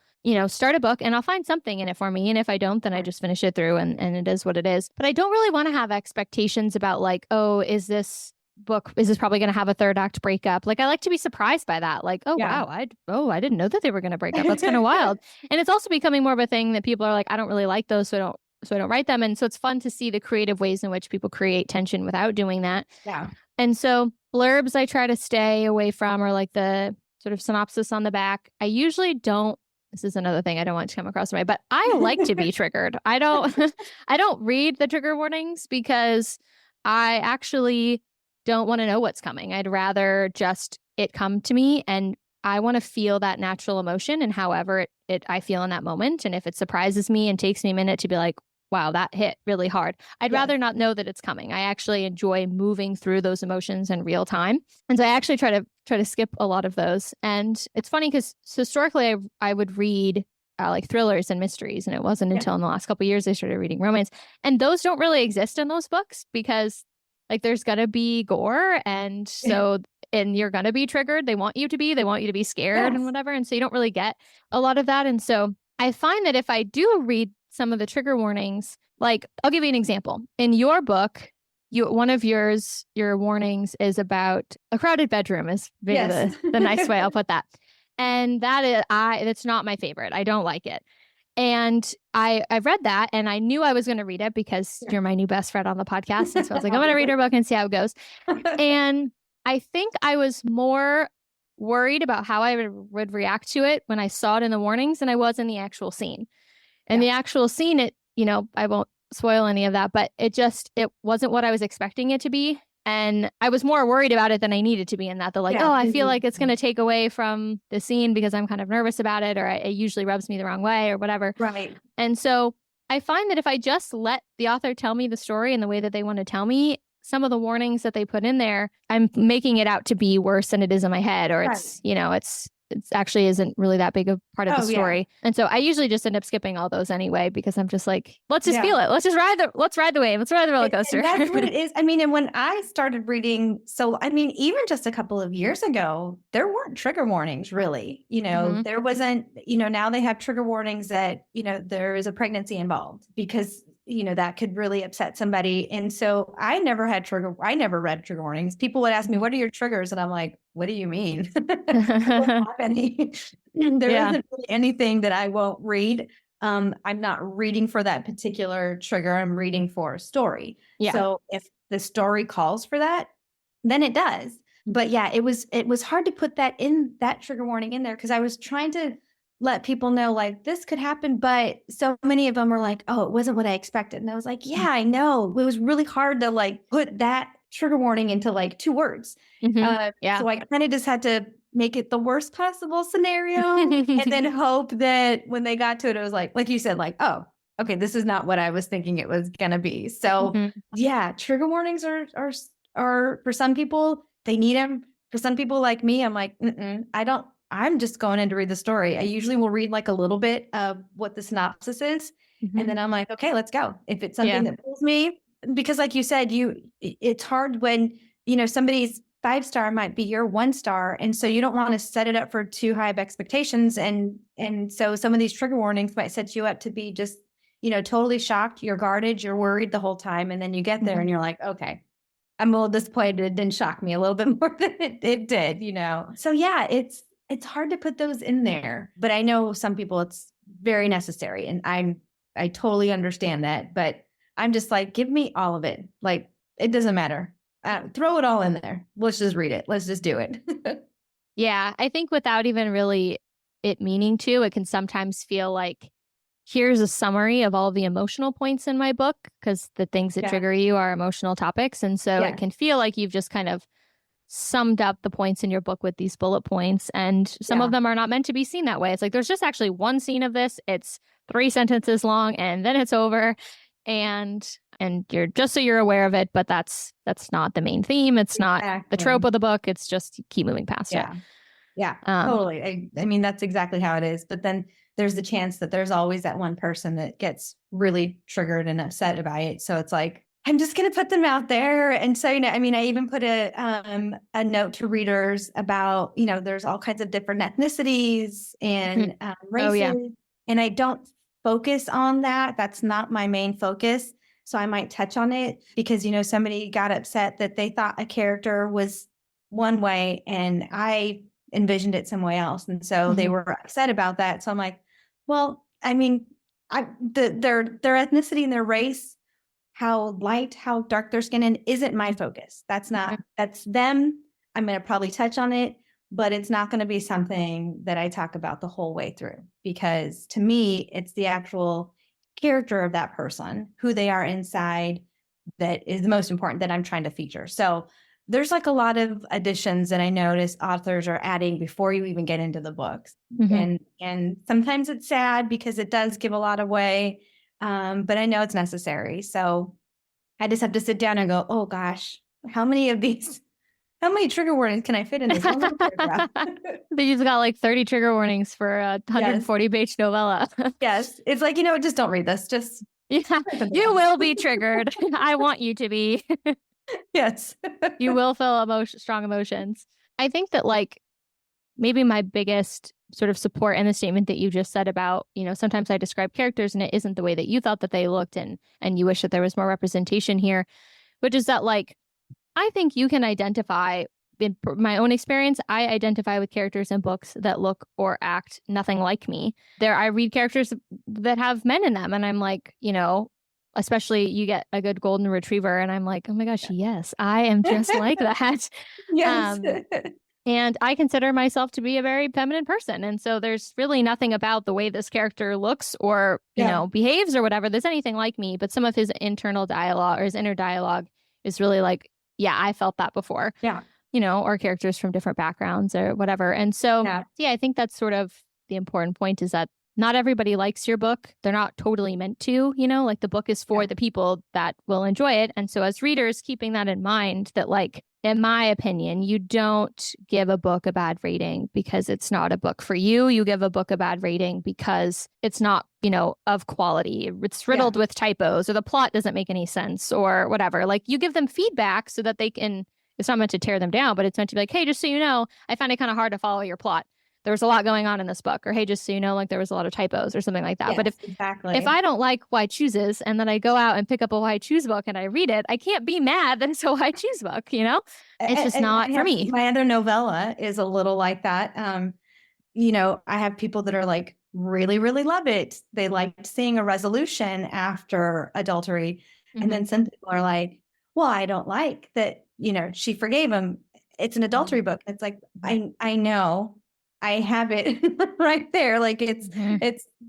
start a book and I'll find something in it for me. And if I don't, then I just finish it through and it is what it is. But I don't really want to have expectations about like, oh, is this probably going to have a third act breakup? Like I like to be surprised by that. Like, oh Yeah. wow, I didn't know that they were going to break up. That's kind of wild. And it's also becoming more of a thing that people are like, I don't really like those, so I don't write them. And so it's fun to see the creative ways in which people create tension without doing that. Yeah. And so blurbs I try to stay away from, or like the sort of synopsis on the back. I usually don't. This is another thing I don't want to come across the way, but I like to be triggered. I don't I don't read the trigger warnings because I actually don't want to know what's coming. I'd rather just it come to me, and I want to feel that natural emotion and however it I feel in that moment. And if it surprises me and takes me a minute to be like, wow, that hit really hard, I'd Yes. rather not know that it's coming. I actually enjoy moving through those emotions in real time. And so I actually try to skip a lot of those. And it's funny because historically I would read like thrillers and mysteries. And it wasn't Yeah. until in the last couple of years I started reading romance. And those don't really exist in those books because like there's gonna be gore. And so and you're gonna be triggered. They want you to be scared and Yes. whatever. And so you don't really get a lot of that. And so I find that if I do read some of the trigger warnings, like I'll give you an example. In your book, one of your warnings is about a crowded bedroom is maybe Yes. the nice way I'll put that. And that's not my favorite. I don't like it. And I read that and I knew I was going to read it because you're my new best friend on the podcast. And so I was like, I'm going to read her book and see how it goes. And I think I was more worried about how I would react to it when I saw it in the warnings than I was in the actual scene. And the actual scene, I won't spoil any of that, but it wasn't what I was expecting it to be. And I was more worried about it than I needed to be in that. They're like, Yeah. oh, I feel like it's going to take away from the scene because I'm kind of nervous about it, or it usually rubs me the wrong way or whatever. Right. And so I find that if I just let the author tell me the story in the way that they want to tell me, some of the warnings that they put in there, I'm making it out to be worse than it is in my head, or it actually isn't really that big a part of the story. Yeah. And so I usually just end up skipping all those anyway, because I'm just like, let's just feel it. Let's ride the wave. Let's ride the roller coaster. And that's what it is. I mean, and when I started reading, even just a couple of years ago, there weren't trigger warnings really, there wasn't, now they have trigger warnings that, there is a pregnancy involved because that could really upset somebody. And so I never read trigger warnings. People would ask me, what are your triggers? And I'm like, what do you mean? I don't have any. There Yeah. isn't really anything that I won't read. I'm not reading for that particular trigger. I'm reading for a story. Yeah. So if the story calls for that, then it does. But yeah, it was hard to put that trigger warning in there because I was trying to let people know like this could happen, but so many of them were like, oh, it wasn't what I expected. And I was like, yeah, I know. It was really hard to like put that trigger warning into like 2 words. Yeah. So I kind of just had to make it the worst possible scenario and then hope that when they got to it, it was like you said, like, oh, okay, this is not what I was thinking it was going to be. So yeah, trigger warnings are for some people, they need them. For some people like me, I'm like, I'm just going in to read the story. I usually will read like a little bit of what the synopsis is. And then I'm like, okay, let's go. If it's something that pulls me, because like you said, it's hard when, somebody's 5-star might be your 1-star. And so you don't want to set it up for too high of expectations. And so some of these trigger warnings might set you up to be just, totally shocked. You're guarded. You're worried the whole time. And then you get there and you're like, okay, I'm a little disappointed. It didn't shock me a little bit more than it did, So yeah, it's hard to put those in there, but I know some people it's very necessary. And I totally understand that, but I'm just like, give me all of it. Like, it doesn't matter. Throw it all in there. Let's just read it. Let's just do it. Yeah. I think without even really it meaning to, it can sometimes feel like, here's a summary of all the emotional points in my book, because the things that trigger you are emotional topics. And so it can feel like you've just kind of summed up the points in your book with these bullet points. And some of them are not meant to be seen that way. It's like, there's just actually one scene of this. It's 3 sentences long and then it's over. And you're just so you're aware of it, but that's not the main theme. It's not the trope of the book. It's just keep moving past it. Yeah, totally. I mean, that's exactly how it is. But then there's the chance that there's always that one person that gets really triggered and upset by it. So it's like, I'm just going to put them out there. And so, I even put a note to readers about, there's all kinds of different ethnicities and races. And I don't focus on that. That's not my main focus. So I might touch on it because, somebody got upset that they thought a character was one way and I envisioned it some way else. And so they were upset about that. So I'm like, well, their ethnicity and their race, how light, how dark their skin isn't my focus. That's them. I'm going to probably touch on it, but it's not going to be something that I talk about the whole way through, because to me, it's the actual character of that person, who they are inside, that is the most important that I'm trying to feature. So there's like a lot of additions that I notice authors are adding before you even get into the books. And sometimes it's sad because it does give a lot away. But I know it's necessary. So I just have to sit down and go, oh gosh, how many trigger warnings can I fit in this one little paragraph? You've got like 30 trigger warnings for a 140-page novella. Yes. It's like, just don't read this. Just you will be triggered. I want you to be. Yes. You will feel strong emotions. I think that like maybe my biggest sort of support in the statement that you just said about, sometimes I describe characters and it isn't the way that you thought that they looked, and you wish that there was more representation here, which is that like, I think you can identify, in my own experience, I identify with characters in books that look or act nothing like me. I read characters that have men in them and I'm like, especially you get a good golden retriever and I'm like, oh my gosh, yes, I am just like that. Yes. And I consider myself to be a very feminine person. And so there's really nothing about the way this character looks or, behaves or whatever. There's anything like me, but some of his internal dialogue or his inner dialogue is really like, yeah, I felt that before. Yeah. Or characters from different backgrounds or whatever. And so, I think that's sort of the important point, is that not everybody likes your book. They're not totally meant to, like the book is for the people that will enjoy it. And so as readers, keeping that in mind, that like, in my opinion, you don't give a book a bad rating because it's not a book for you. You give a book a bad rating because it's not, of quality. It's riddled with typos, or the plot doesn't make any sense or whatever. Like, you give them feedback so that they can, it's not meant to tear them down, but it's meant to be like, hey, just so you know, I found it kind of hard to follow your plot. there was a lot going on in this book, or hey, just so you know, like there was a lot of typos or something like that. But Yes, exactly. if I don't like Why Chooses and then I go out and pick up a Why Choose book and I read it, I can't be mad that it's a Why Choose book, you know? It's just not for me. My other novella is a little like that. You know, I have people that are like, really, really love it. They liked seeing a resolution after adultery. And then some people are like, well, I don't like that, you know, she forgave him. It's an adultery book. It's like, I know, I have it right there. Like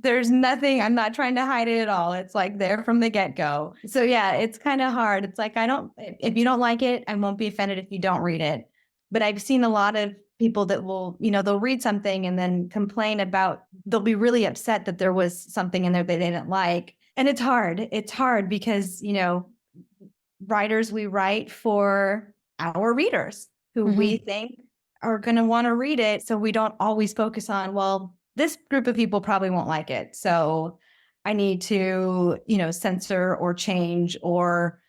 there's nothing, I'm not trying to hide it at all. It's like there from the get-go. So yeah, it's kind of hard. It's like, if you don't like it, I won't be offended if you don't read it. But I've seen a lot of people that will, you know, they'll read something and then complain about, they'll be really upset that there was something in there that they didn't like. And it's hard. It's hard because, you know, writers, we write for our readers who we think are going to want to read it. So we don't always focus on, well, this group of people probably won't like it. So I need to, you know, censor or change or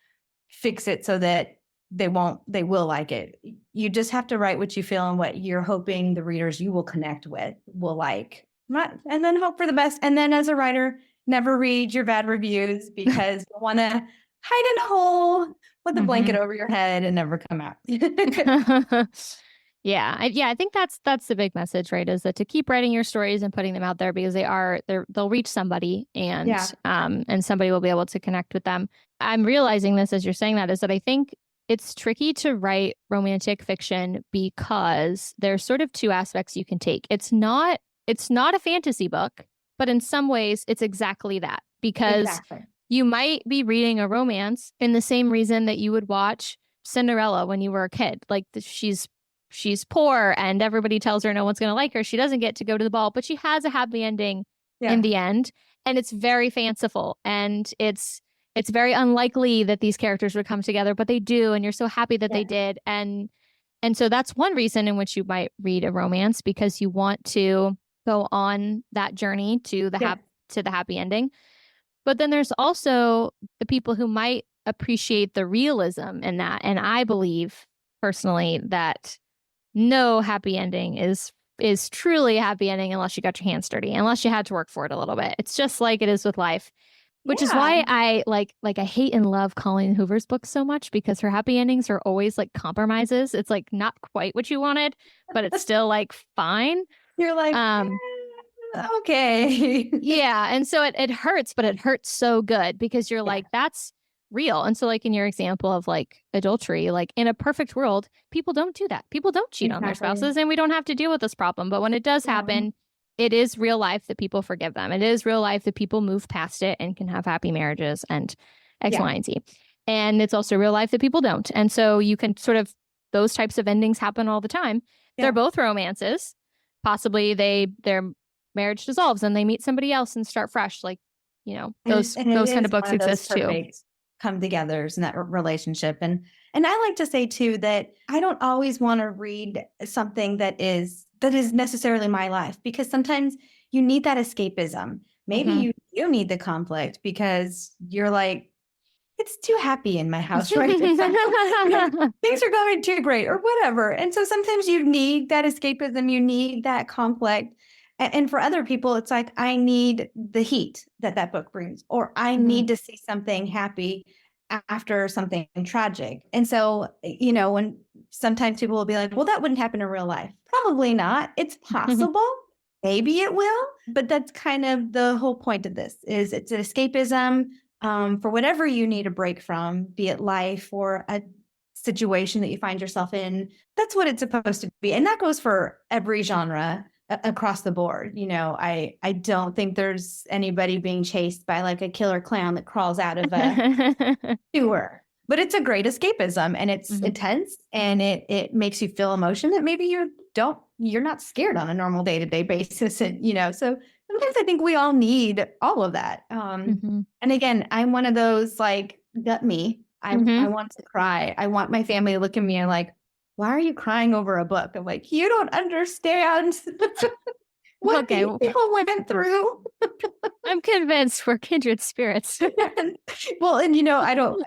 fix it so that they will like it. You just have to write what you feel and what you're hoping the readers you will connect with will like. And then hope for the best. And then as a writer, never read your bad reviews because you want to hide in a hole with a blanket over your head and never come out. Yeah. I think that's the big message, right? Is that to keep writing your stories and putting them out there because they'll reach somebody and somebody will be able to connect with them. I'm realizing this as you're saying that is that I think it's tricky to write romantic fiction because there's sort of two aspects you can take. It's not a fantasy book, but in some ways it's exactly that because you might be reading a romance in the same reason that you would watch Cinderella when you were a kid. Like she's poor and everybody tells her no one's going to like her. She doesn't get to go to the ball, but she has a happy ending in the end. And it's very fanciful and it's very unlikely that these characters would come together, but they do. And you're so happy that they did. And so that's one reason in which you might read a romance because you want to go on that journey to the happy ending. But then there's also the people who might appreciate the realism in that. And I believe personally that no happy ending is truly a happy ending unless you got your hands dirty, unless you had to work for it a little bit. It's just like it is with life. Which is why I I hate and love Colleen Hoover's books so much because her happy endings are always like compromises. It's like not quite what you wanted, but it's still like fine. You're like, okay. Yeah. And so it hurts, but it hurts so good because you're like, that's real. And so like in your example of like adultery, like in a perfect world, people don't do that. People don't cheat on their spouses and we don't have to deal with this problem. But when it does happen, it is real life that people forgive them. It is real life that people move past it and can have happy marriages and X, Y, and Z. And it's also real life that people don't. And so you can sort of, those types of endings happen all the time. They're both romances. Possibly their marriage dissolves and they meet somebody else and start fresh. Like, you know, those kind of books exist too. Come togethers in that relationship. And I like to say too, that I don't always want to read something that is necessarily my life because sometimes you need that escapism. Maybe you need the conflict because you're like, it's too happy in my house right now. Things are going too great or whatever. And so sometimes you need that escapism. You need that conflict. And for other people, it's like, I need the heat that book brings, or I need to see something happy after something tragic. And so, you know, when sometimes people will be like, well, that wouldn't happen in real life. Probably not. It's possible. Maybe it will. But that's kind of the whole point of this is it's an escapism for whatever you need a break from, be it life or a situation that you find yourself in. That's what it's supposed to be. And that goes for every genre across the board. You know, I don't think there's anybody being chased by like a killer clown that crawls out of a sewer, but it's a great escapism and it's intense and it makes you feel emotion that maybe you're not scared on a normal day-to-day basis. And, you know, so sometimes I think we all need all of that. And again, I'm one of those like, gut me. I want to cry. I want my family to look at me and like, why are you crying over a book? I'm like, you don't understand what people went through. I'm convinced we're kindred spirits. Well, and you know,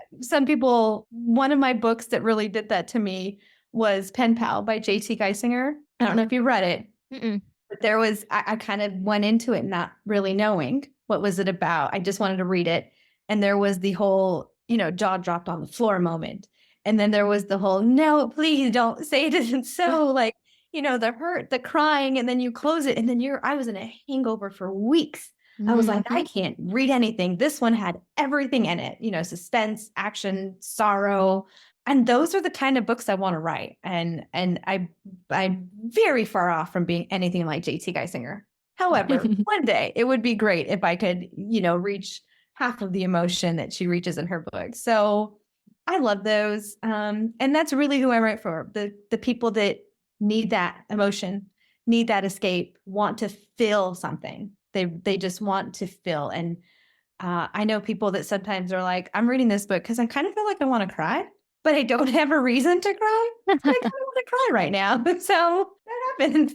one of my books that really did that to me was Pen Pal by J.T. Geisinger. I don't know if you read it. I kind of went into it not really knowing what was it about. I just wanted to read it. And there was the whole, jaw dropped on the floor moment. And then there was the whole, no, please don't say it isn't so, like, the hurt, the crying, and then you close it. And then I was in a hangover for weeks. I was like, I can't read anything. This one had everything in it, suspense, action, sorrow. And those are the kind of books I want to write. And I'm very far off from being anything like J.T. Geisinger. However, one day it would be great if I could, reach half of the emotion that she reaches in her book. So I love those. And that's really who I write for. The people that need that emotion, need that escape, want to feel something. They just want to feel. And I know people that sometimes are like, I'm reading this book because I kind of feel like I want to cry, but I don't have a reason to cry. I kind of want to cry right now. So that happened.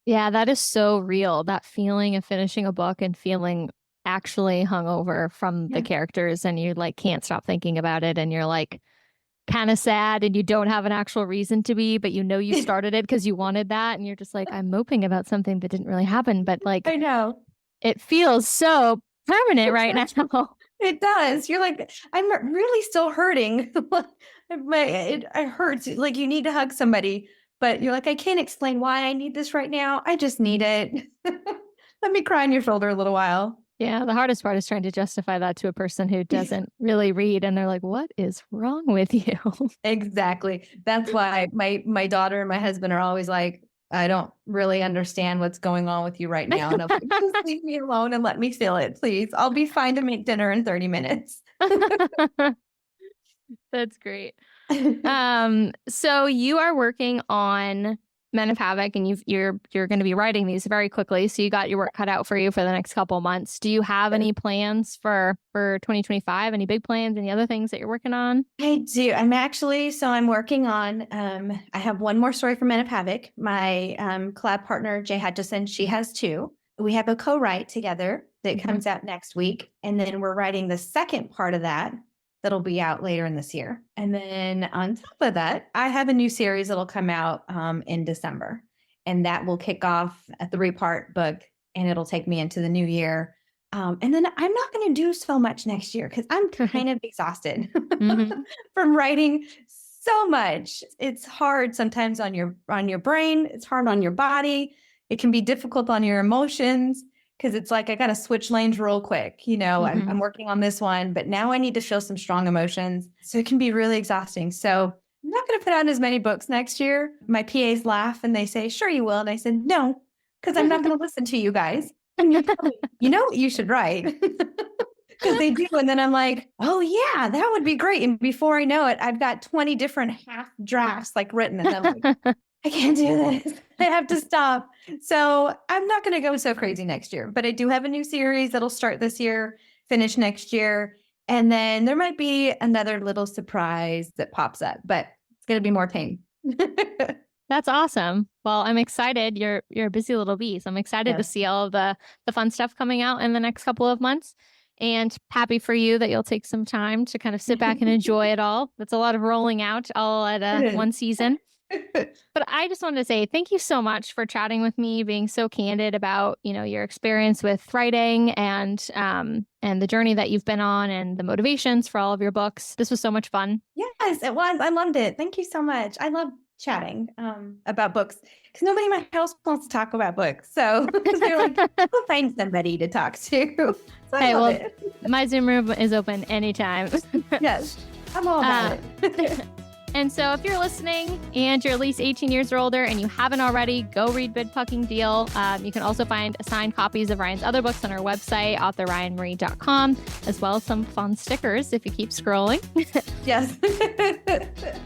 Yeah, that is so real. That feeling of finishing a book and feeling actually hungover from the characters, and you like can't stop thinking about it, and you're like kind of sad and you don't have an actual reason to be, but you started it because you wanted that, and you're just like, I'm moping about something that didn't really happen, but like I know it feels so permanent right now. It does. You're like, I'm really still hurting. It hurts. Like you need to hug somebody, but you're like, I can't explain why I need this right now. I just need it. Let me cry on your shoulder a little while. Yeah, the hardest part is trying to justify that to a person who doesn't really read, and they're like, what is wrong with you? Exactly. That's why my daughter and my husband are always like, I don't really understand what's going on with you right now. And I'm like, just leave me alone and let me feel it, please. I'll be fine to make dinner in 30 minutes. That's great. So you are working on Men of Havoc, and you're going to be writing these very quickly. So you got your work cut out for you for the next couple of months. Do you have any plans for 2025? Any big plans? Any other things that you're working on? I do. I'm working on, I have one more story for Men of Havoc. My collab partner, Jay Hutchison, she has two. We have a co-write together that comes out next week. And then we're writing the second part of that'll be out later in this year. And then on top of that, I have a new series that'll come out in December. And that will kick off a 3-part book, and it'll take me into the new year. And then I'm not going to do so much next year because I'm kind of exhausted from writing so much. It's hard sometimes on your brain. It's hard on your body. It can be difficult on your emotions. Because it's like, I got to switch lanes real quick. I'm working on this one, but now I need to feel some strong emotions. So it can be really exhausting. So I'm not going to put out as many books next year. My PAs laugh and they say, sure you will. And I said, no, because I'm not going to listen to you guys. You know what you should write. Because they do. And then I'm like, oh yeah, that would be great. And before I know it, I've got 20 different half drafts like written. And I'm like, I can't do this. I have to stop. So I'm not going to go so crazy next year, but I do have a new series that'll start this year, finish next year. And then there might be another little surprise that pops up, but it's going to be more tame. That's awesome. Well, I'm excited. You're a busy little bee. So I'm excited to see all of the fun stuff coming out in the next couple of months. And happy for you that you'll take some time to kind of sit back and enjoy it all. That's a lot of rolling out all at one season. But I just wanted to say thank you so much for chatting with me, being so candid about, your experience with writing and the journey that you've been on and the motivations for all of your books. This was so much fun. Yes, it was. I loved it. Thank you so much. I love chatting about books because nobody in my house wants to talk about books. So they're like, we'll find somebody to talk to. So I love it. My Zoom room is open anytime. Yes, I'm all about it. And so if you're listening and you're at least 18 years or older and you haven't already, go read Bid Fucking Deal. You can also find signed copies of Ryan's other books on our website, authorryanmarie.com, as well as some fun stickers if you keep scrolling. Yes.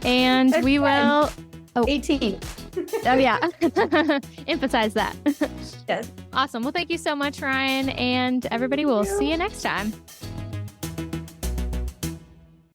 And That's we fun. will... Oh, 18. Oh, yeah. Emphasize that. Yes. Awesome. Well, thank you so much, Ryan. And everybody, we'll see you next time.